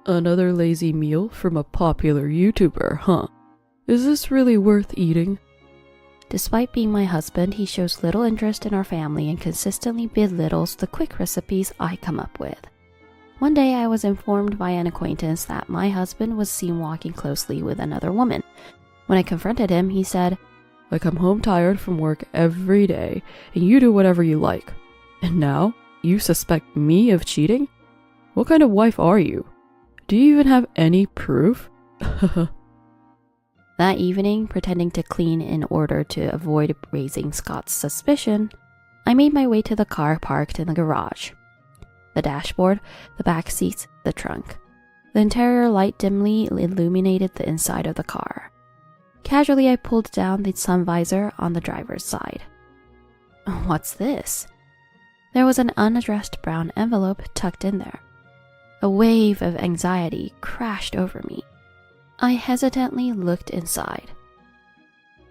Another lazy meal from a popular YouTuber, huh? Is this really worth eating? Despite being my husband, he shows little interest in our family and consistently belittles the quick recipes I come up with. One day I was informed by an acquaintance that my husband was seen walking closely with another woman. When I confronted him, he said, I come home tired from work every day, and you do whatever you like. And now, you suspect me of cheating? What kind of wife are you? Do you even have any proof? That evening, pretending to clean in order to avoid raising Scott's suspicion, I made my way to the car parked in the garage. The dashboard, the back seats, the trunk. The interior light dimly illuminated the inside of the car. Casually, I pulled down the sun visor on the driver's side. What's this? There was an unaddressed brown envelope tucked in there. A wave of anxiety crashed over me. I hesitantly looked inside.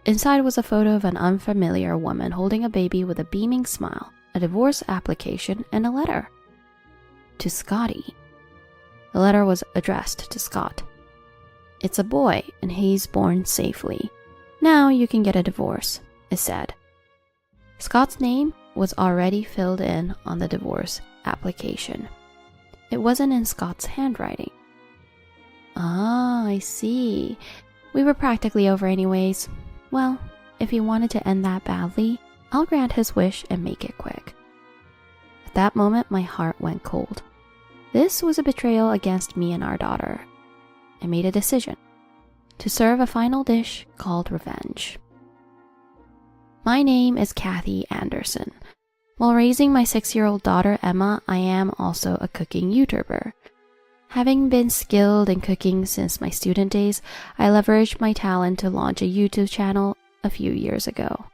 Inside was a photo of an unfamiliar woman holding a baby with a beaming smile, a divorce application, and a letter. To Scotty. The letter was addressed to Scott. It's a boy, and he's born safely. Now you can get a divorce, it said. Scott's name was already filled in on the divorce application. It wasn't in Scott's handwriting. Ah, I see. We were practically over anyways. Well, if he wanted to end that badly, I'll grant his wish and make it quick. At that moment, my heart went cold. This was a betrayal against me and our daughter. I made a decision to serve a final dish called revenge. My name is Kathy Anderson. While raising my 6-year-old daughter Emma, I am also a cooking YouTuber. Having been skilled in cooking since my student days, I leveraged my talent to launch a YouTube channel a few years ago.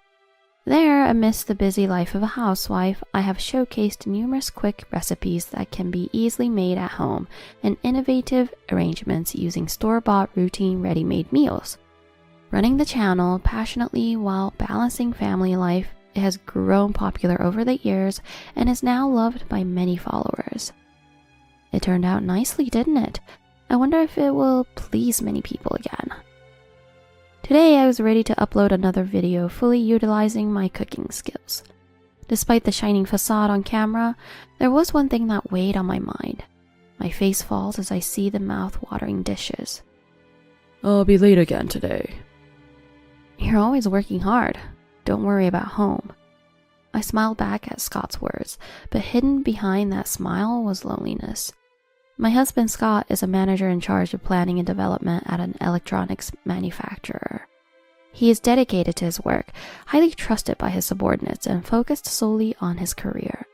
There, amidst the busy life of a housewife, I have showcased numerous quick recipes that can be easily made at home and innovative arrangements using store-bought routine ready-made meals. Running the channel passionately while balancing family life, it has grown popular over the years and is now loved by many followers. It turned out nicely, didn't it? I wonder if it will please many people again. Today I was ready to upload another video fully utilizing my cooking skills. Despite the shining facade on camera, there was one thing that weighed on my mind. My face falls as I see the mouth-watering dishes. I'll be late again today. You're always working hard. Don't worry about home. I smiled back at Scott's words, but hidden behind that smile was loneliness. My husband Scott is a manager in charge of planning and development at an electronics manufacturer. He is dedicated to his work, highly trusted by his subordinates, and focused solely on his career.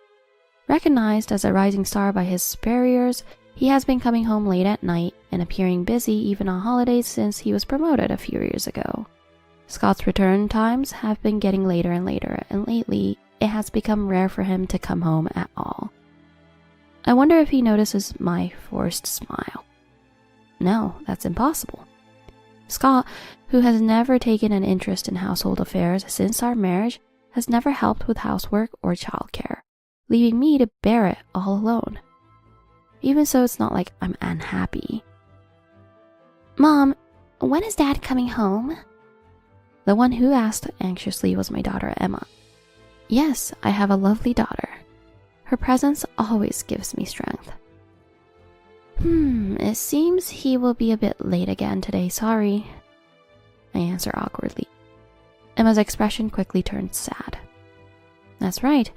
Recognized as a rising star by his superiors, he has been coming home late at night and appearing busy even on holidays since he was promoted a few years ago. Scott's return times have been getting later and later, and lately it has become rare for him to come home at all. I wonder if he notices my forced smile. No, that's impossible. Scott, who has never taken an interest in household affairs since our marriage, has never helped with housework or childcare, leaving me to bear it all alone. Even so, it's not like I'm unhappy. Mom, when is Dad coming home? The one who asked anxiously was my daughter Emma. Yes, I have a lovely daughter. Her presence always gives me strength. It seems he will be a bit late again today, sorry. I answer awkwardly. Emma's expression quickly turned sad. That's right,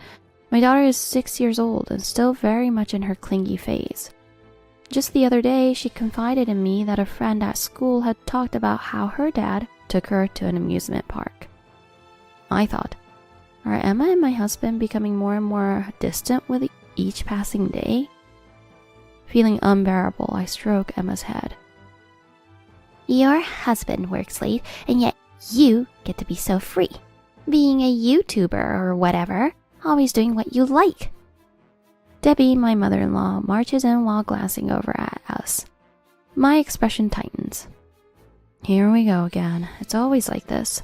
my daughter is 6 years old and still very much in her clingy phase. Just the other day, she confided in me that a friend at school had talked about how her dad took her to an amusement park. I thought, are Emma and my husband becoming more and more distant with each passing day? Feeling unbearable, I stroke Emma's head. Your husband works late, and yet you get to be so free. Being a YouTuber or whatever, always doing what you like. Debbie, my mother-in-law, marches in while glancing over at us. My expression tightens. Here we go again. It's always like this.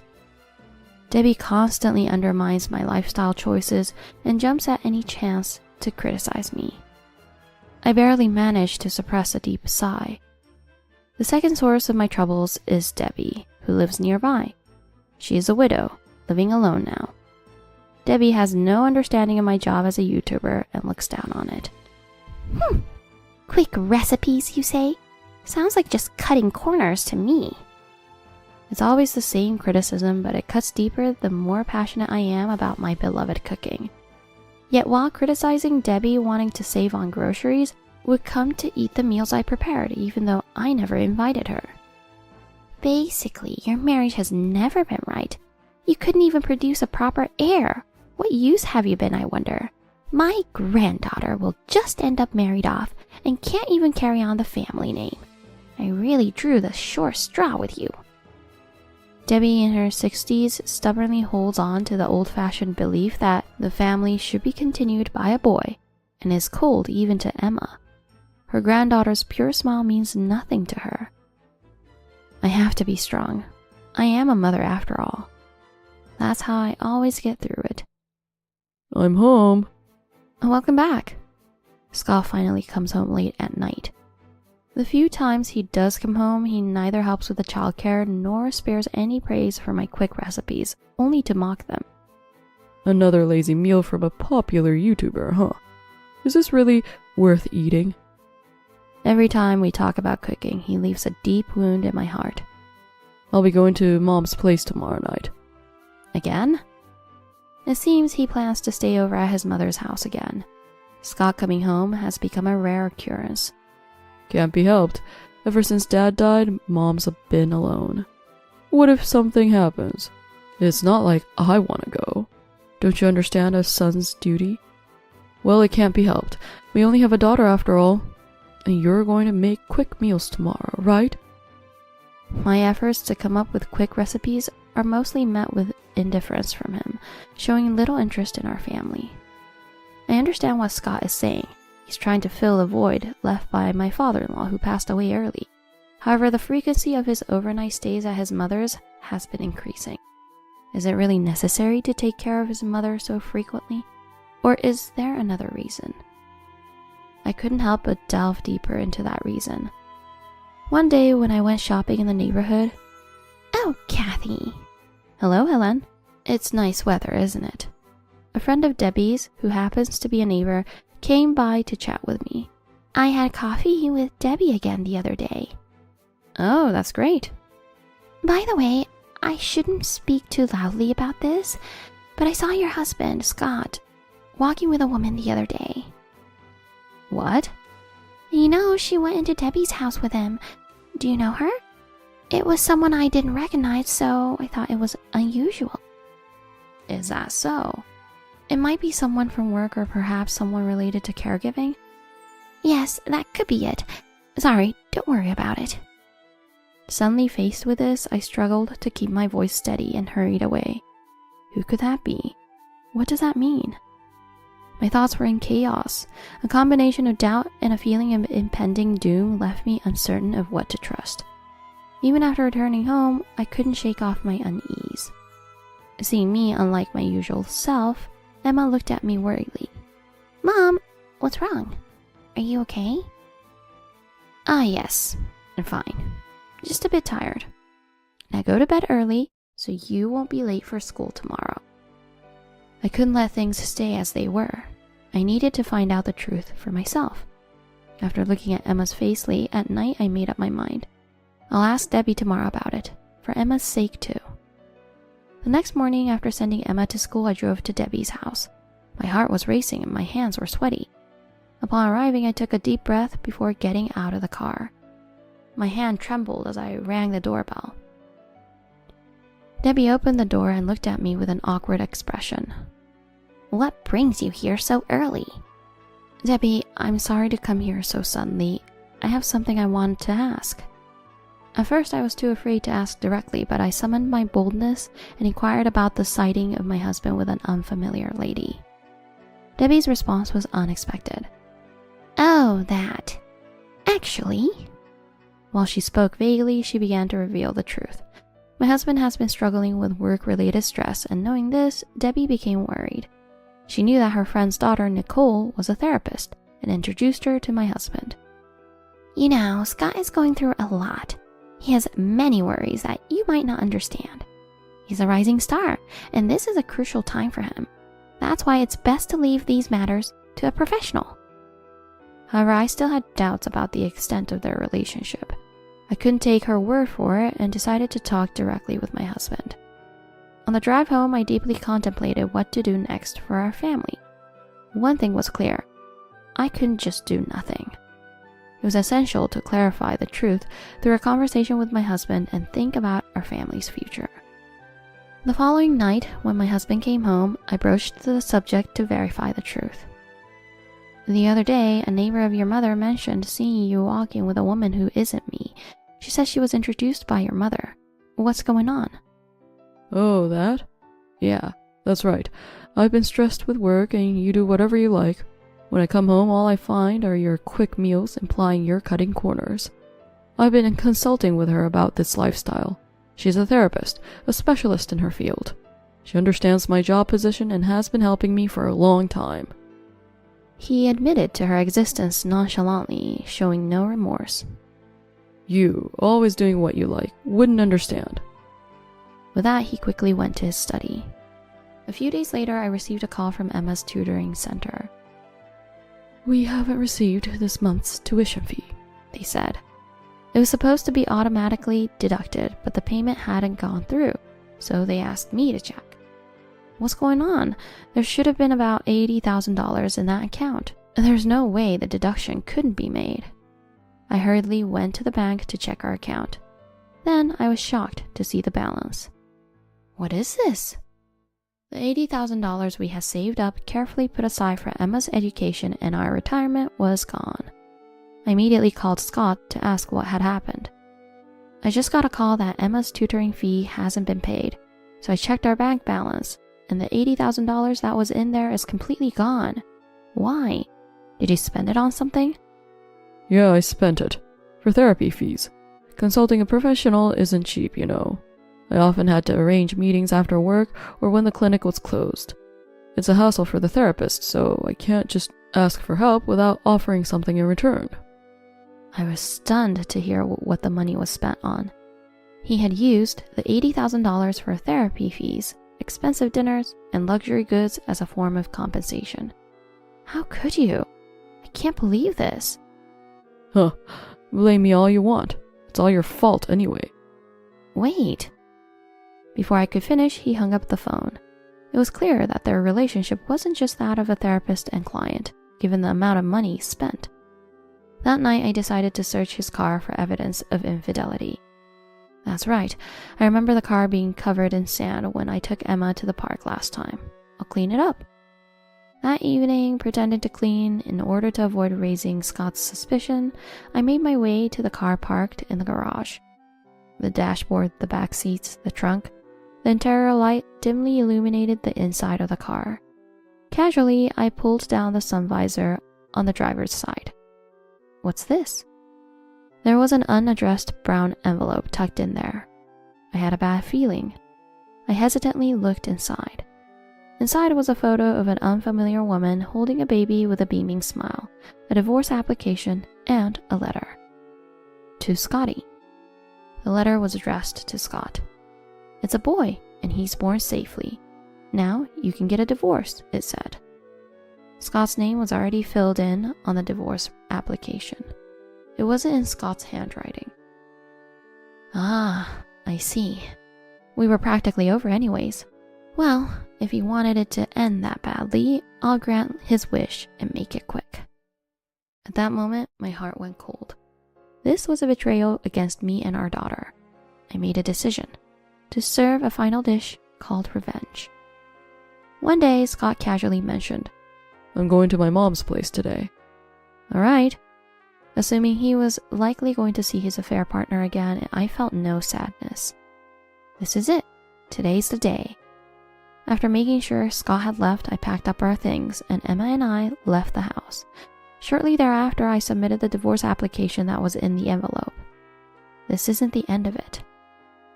Debbie constantly undermines my lifestyle choices and jumps at any chance to criticize me. I barely managed to suppress a deep sigh. The second source of my troubles is Debbie, who lives nearby. She is a widow, living alone now. Debbie has no understanding of my job as a YouTuber and looks down on it. Quick recipes, you say? Sounds like just cutting corners to me. It's always the same criticism, but it cuts deeper the more passionate I am about my beloved cooking. Yet while criticizing Debbie wanting to save on groceries, would come to eat the meals I prepared, even though I never invited her. Basically, your marriage has never been right. You couldn't even produce a proper heir. What use have you been, I wonder? My granddaughter will just end up married off and can't even carry on the family name. I really drew the short straw with you. Debbie, in her 60s, stubbornly holds on to the old-fashioned belief that the family should be continued by a boy, and is cold even to Emma. Her granddaughter's pure smile means nothing to her. I have to be strong. I am a mother after all. That's how I always get through it. I'm home. Welcome back. Scott finally comes home late at night. The few times he does come home, he neither helps with the childcare nor spares any praise for my quick recipes, only to mock them. Another lazy meal from a popular YouTuber, huh? Is this really worth eating? Every time we talk about cooking, he leaves a deep wound in my heart. I'll be going to Mom's place tomorrow night. Again? It seems he plans to stay over at his mother's house again. Scott coming home has become a rare occurrence. Can't be helped. Ever since Dad died, Mom's been alone. What if something happens? It's not like I want to go. Don't you understand a son's duty? Well, it can't be helped. We only have a daughter after all. And you're going to make quick meals tomorrow, right? My efforts to come up with quick recipes are mostly met with indifference from him, showing little interest in our family. I understand what Scott is saying. He's trying to fill the void left by my father-in-law who passed away early. However, the frequency of his overnight stays at his mother's has been increasing. Is it really necessary to take care of his mother so frequently? Or is there another reason? I couldn't help but delve deeper into that reason. One day when I went shopping in the neighborhood... Oh, Kathy. Hello, Helen. It's nice weather, isn't it? A friend of Debbie's, who happens to be a neighbor, came by to chat with me. I had coffee with Debbie again the other day. Oh, that's great. By the way, I shouldn't speak too loudly about this, but I saw your husband, Scott, walking with a woman the other day. What? You know, she went into Debbie's house with him. Do you know her? It was someone I didn't recognize, so I thought it was unusual. Is that so? It might be someone from work or perhaps someone related to caregiving. Yes, that could be it. Sorry, don't worry about it. Suddenly faced with this, I struggled to keep my voice steady and hurried away. Who could that be? What does that mean? My thoughts were in chaos. A combination of doubt and a feeling of impending doom left me uncertain of what to trust. Even after returning home, I couldn't shake off my unease. Seeing me unlike my usual self, Emma looked at me worriedly. Mom, what's wrong? Are you okay? Yes, I'm fine. Just a bit tired. Now go to bed early so you won't be late for school tomorrow. I couldn't let things stay as they were. I needed to find out the truth for myself. After looking at Emma's face late at night, I made up my mind. I'll ask Debbie tomorrow about it, for Emma's sake too. The next morning, after sending Emma to school, I drove to Debbie's house. My heart was racing and my hands were sweaty. Upon arriving, I took a deep breath before getting out of the car. My hand trembled as I rang the doorbell. Debbie opened the door and looked at me with an awkward expression. What brings you here so early? Debbie, I'm sorry to come here so suddenly. I have something I wanted to ask. At first, I was too afraid to ask directly, but I summoned my boldness and inquired about the sighting of my husband with an unfamiliar lady. Debbie's response was unexpected. Oh, that. Actually... While she spoke vaguely, she began to reveal the truth. My husband has been struggling with work-related stress, and knowing this, Debbie became worried. She knew that her friend's daughter, Nicole, was a therapist, and introduced her to my husband. You know, Scott is going through a lot. He has many worries that you might not understand. He's a rising star, and this is a crucial time for him. That's why it's best to leave these matters to a professional. However, I still had doubts about the extent of their relationship. I couldn't take her word for it and decided to talk directly with my husband. On the drive home, I deeply contemplated what to do next for our family. One thing was clear. I couldn't just do nothing. It was essential to clarify the truth through a conversation with my husband and think about our family's future. The following night, when my husband came home, I broached the subject to verify the truth. The other day, a neighbor of your mother mentioned seeing you walking with a woman who isn't me. She says she was introduced by your mother. What's going on? Oh, that? Yeah, that's right. I've been stressed with work and you do whatever you like. When I come home, all I find are your quick meals implying you're cutting corners. I've been consulting with her about this lifestyle. She's a therapist, a specialist in her field. She understands my job position and has been helping me for a long time. He admitted to her existence nonchalantly, showing no remorse. You, always doing what you like, wouldn't understand. With that, he quickly went to his study. A few days later, I received a call from Emma's tutoring center. We haven't received this month's tuition fee, they said. It was supposed to be automatically deducted, but the payment hadn't gone through, so they asked me to check. What's going on? There should have been about $80,000 in that account. There's no way the deduction couldn't be made. I hurriedly went to the bank to check our account. Then I was shocked to see the balance. What is this? The $80,000 we had saved up, carefully put aside for Emma's education and our retirement, was gone. I immediately called Scott to ask what had happened. I just got a call that Emma's tutoring fee hasn't been paid, so I checked our bank balance, and the $80,000 that was in there is completely gone. Why? Did you spend it on something? Yeah, I spent it. For therapy fees. Consulting a professional isn't cheap, you know. I often had to arrange meetings after work or when the clinic was closed. It's a hassle for the therapist, so I can't just ask for help without offering something in return. I was stunned to hear what the money was spent on. He had used the $80,000 for therapy fees, expensive dinners, and luxury goods as a form of compensation. How could you? I can't believe this. Huh. Blame me all you want. It's all your fault anyway. Wait. Before I could finish, he hung up the phone. It was clear that their relationship wasn't just that of a therapist and client, given the amount of money spent. That night, I decided to search his car for evidence of infidelity. That's right. I remember the car being covered in sand when I took Emma to the park last time. I'll clean it up. That evening, pretending to clean in order to avoid raising Scott's suspicion, I made my way to the car parked in the garage. The dashboard, the back seats, the trunk, the interior light dimly illuminated the inside of the car. Casually, I pulled down the sun visor on the driver's side. What's this? There was an unaddressed brown envelope tucked in there. I had a bad feeling. I hesitantly looked inside. Inside was a photo of an unfamiliar woman holding a baby with a beaming smile, a divorce application, and a letter. To Scotty. The letter was addressed to Scott. It's a boy, and he's born safely. Now you can get a divorce, it said. Scott's name was already filled in on the divorce application. It wasn't in Scott's handwriting. Ah, I see. We were practically over anyways. Well, if he wanted it to end that badly, I'll grant his wish and make it quick. At that moment, my heart went cold. This was a betrayal against me and our daughter. I made a decision to serve a final dish called revenge. One day, Scott casually mentioned, I'm going to my mom's place today. All right. Assuming he was likely going to see his affair partner again, I felt no sadness. This is it. Today's the day. After making sure Scott had left, I packed up our things, and Emma and I left the house. Shortly thereafter, I submitted the divorce application that was in the envelope. This isn't the end of it.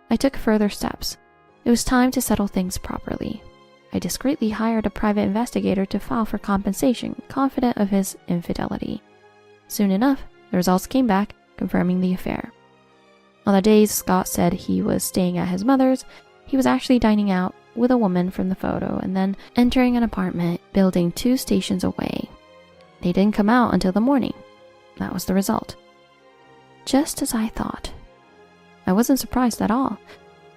I took further steps. It was time to settle things properly. I discreetly hired a private investigator to file for compensation, confident of his infidelity. Soon enough, the results came back, confirming the affair. On the days Scott said he was staying at his mother's, he was actually dining out with a woman from the photo and then entering an apartment building 2 stations away. They didn't come out until the morning. That was the result. Just as I thought. I wasn't surprised at all.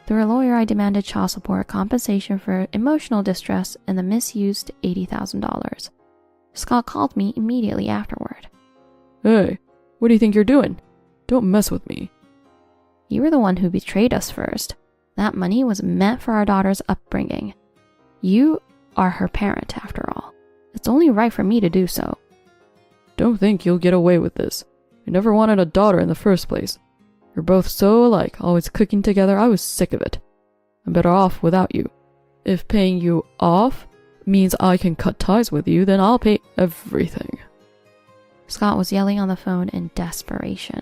Through a lawyer, I demanded child support, compensation for emotional distress, and the misused $80,000. Scott called me immediately afterward. Hey, what do you think you're doing? Don't mess with me. You were the one who betrayed us first. That money was meant for our daughter's upbringing. You are her parent, after all. It's only right for me to do so. Don't think you'll get away with this. You never wanted a daughter in the first place. You're both so alike, always cooking together. I was sick of it. I'm better off without you. If paying you off means I can cut ties with you, then I'll pay everything. Scott was yelling on the phone in desperation.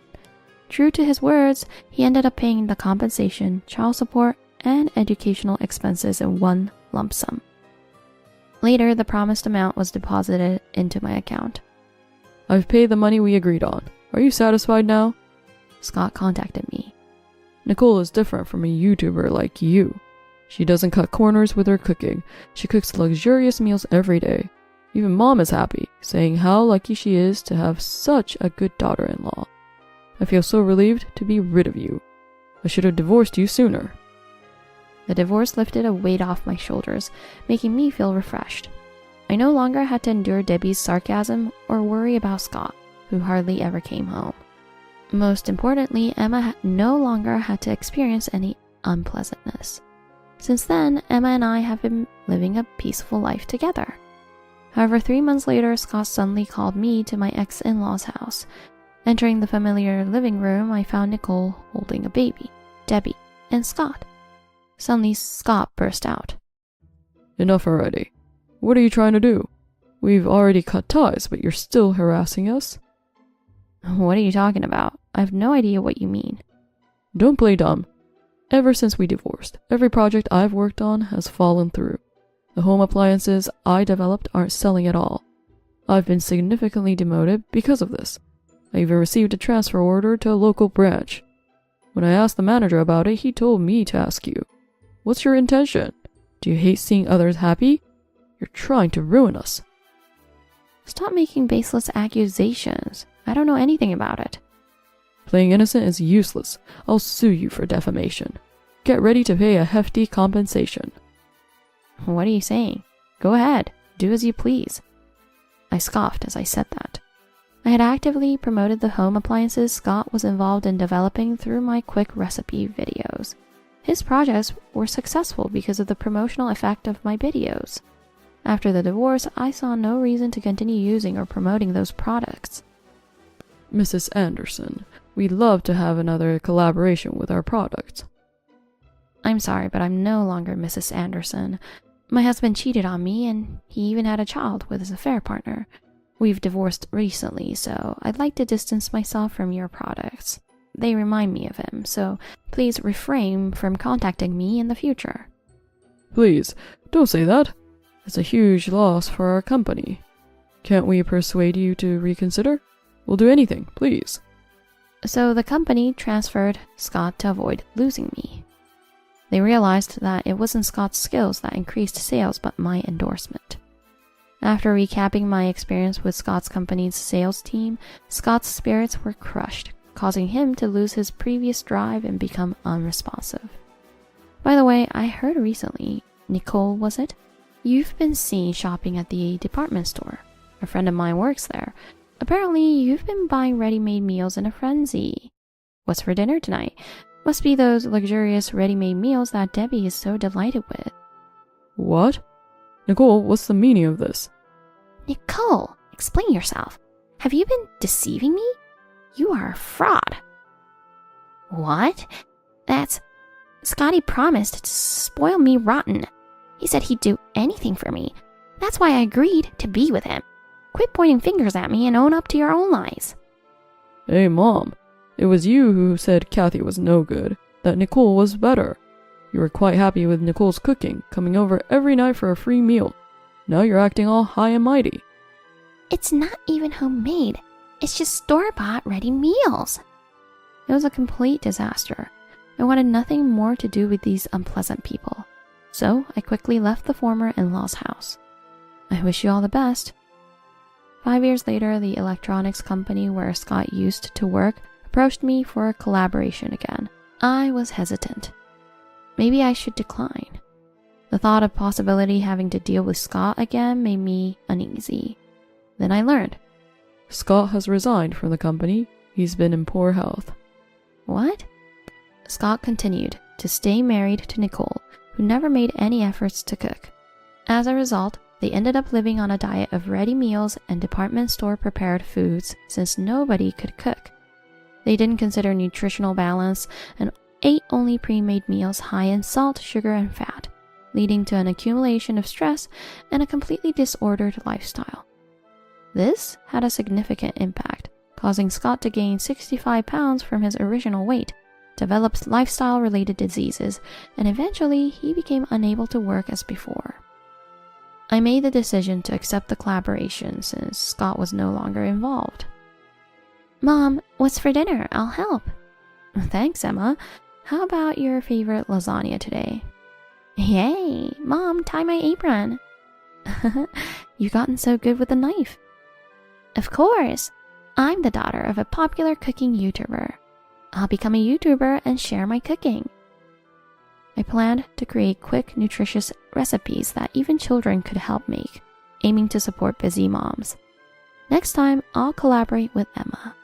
True to his words, he ended up paying the compensation, child support, and educational expenses in one lump sum. Later, the promised amount was deposited into my account. I've paid the money we agreed on. Are you satisfied now? Scott contacted me. Nicole is different from a YouTuber like you. She doesn't cut corners with her cooking. She cooks luxurious meals every day. Even Mom is happy, saying how lucky she is to have such a good daughter-in-law. I feel so relieved to be rid of you. I should have divorced you sooner. The divorce lifted a weight off my shoulders, making me feel refreshed. I no longer had to endure Debbie's sarcasm or worry about Scott, who hardly ever came home. Most importantly, Emma no longer had to experience any unpleasantness. Since then, Emma and I have been living a peaceful life together. However, 3 months later, Scott suddenly called me to my ex-in-law's house. Entering the familiar living room, I found Nicole holding a baby, Debbie, and Scott. Suddenly, Scott burst out. Enough already. What are you trying to do? We've already cut ties, but you're still harassing us? What are you talking about? I have no idea what you mean. Don't play dumb. Ever since we divorced, every project I've worked on has fallen through. The home appliances I developed aren't selling at all. I've been significantly demoted because of this. I even received a transfer order to a local branch. When I asked the manager about it, he told me to ask you. What's your intention? Do you hate seeing others happy? You're trying to ruin us. Stop making baseless accusations. I don't know anything about it. Playing innocent is useless. I'll sue you for defamation. Get ready to pay a hefty compensation. What are you saying? Go ahead. Do as you please. I scoffed as I said that. I had actively promoted the home appliances Scott was involved in developing through my quick recipe videos. His projects were successful because of the promotional effect of my videos. After the divorce, I saw no reason to continue using or promoting those products. Mrs. Anderson, we'd love to have another collaboration with our products. I'm sorry, but I'm no longer Mrs. Anderson. My husband cheated on me, and he even had a child with his affair partner. We've divorced recently, so I'd like to distance myself from your products. They remind me of him, so please refrain from contacting me in the future. Please, don't say that. It's a huge loss for our company. Can't we persuade you to reconsider? We'll do anything, please. So the company transferred Scott to avoid losing me. They realized that it wasn't Scott's skills that increased sales, but my endorsement. After recapping my experience with Scott's company's sales team, Scott's spirits were crushed, causing him to lose his previous drive and become unresponsive. By the way, I heard recently, Nicole, was it? You've been seen shopping at the department store. A friend of mine works there. Apparently, you've been buying ready-made meals in a frenzy. What's for dinner tonight? Must be those luxurious ready-made meals that Debbie is so delighted with. What? Nicole, what's the meaning of this? Nicole, explain yourself. Have you been deceiving me? You are a fraud. What? Scotty promised to spoil me rotten. He said he'd do anything for me. That's why I agreed to be with him. Quit pointing fingers at me and own up to your own lies. Hey, Mom. It was you who said Kathy was no good, that Nicole was better. You were quite happy with Nicole's cooking, coming over every night for a free meal. Now you're acting all high and mighty. It's not even homemade. It's just store-bought ready meals. It was a complete disaster. I wanted nothing more to do with these unpleasant people. So I quickly left the former in-law's house. I wish you all the best. 5 years later, the electronics company where Scott used to work approached me for a collaboration again. I was hesitant. Maybe I should decline. The thought of possibility having to deal with Scott again made me uneasy. Then I learned. Scott has resigned from the company. He's been in poor health. What? Scott continued to stay married to Nicole, who never made any efforts to cook. As a result, they ended up living on a diet of ready meals and department store prepared foods since nobody could cook. They didn't consider nutritional balance and ate only pre-made meals high in salt, sugar, and fat, leading to an accumulation of stress and a completely disordered lifestyle. This had a significant impact, causing Scott to gain 65 pounds from his original weight, develop lifestyle-related diseases, and eventually he became unable to work as before. I made the decision to accept the collaboration since Scott was no longer involved. Mom, what's for dinner? I'll help. Thanks, Emma. How about your favorite lasagna today? Yay! Mom, tie my apron. You've gotten so good with the knife. Of course. I'm the daughter of a popular cooking YouTuber. I'll become a YouTuber and share my cooking. I planned to create quick, nutritious recipes that even children could help make, aiming to support busy moms. Next time, I'll collaborate with Emma.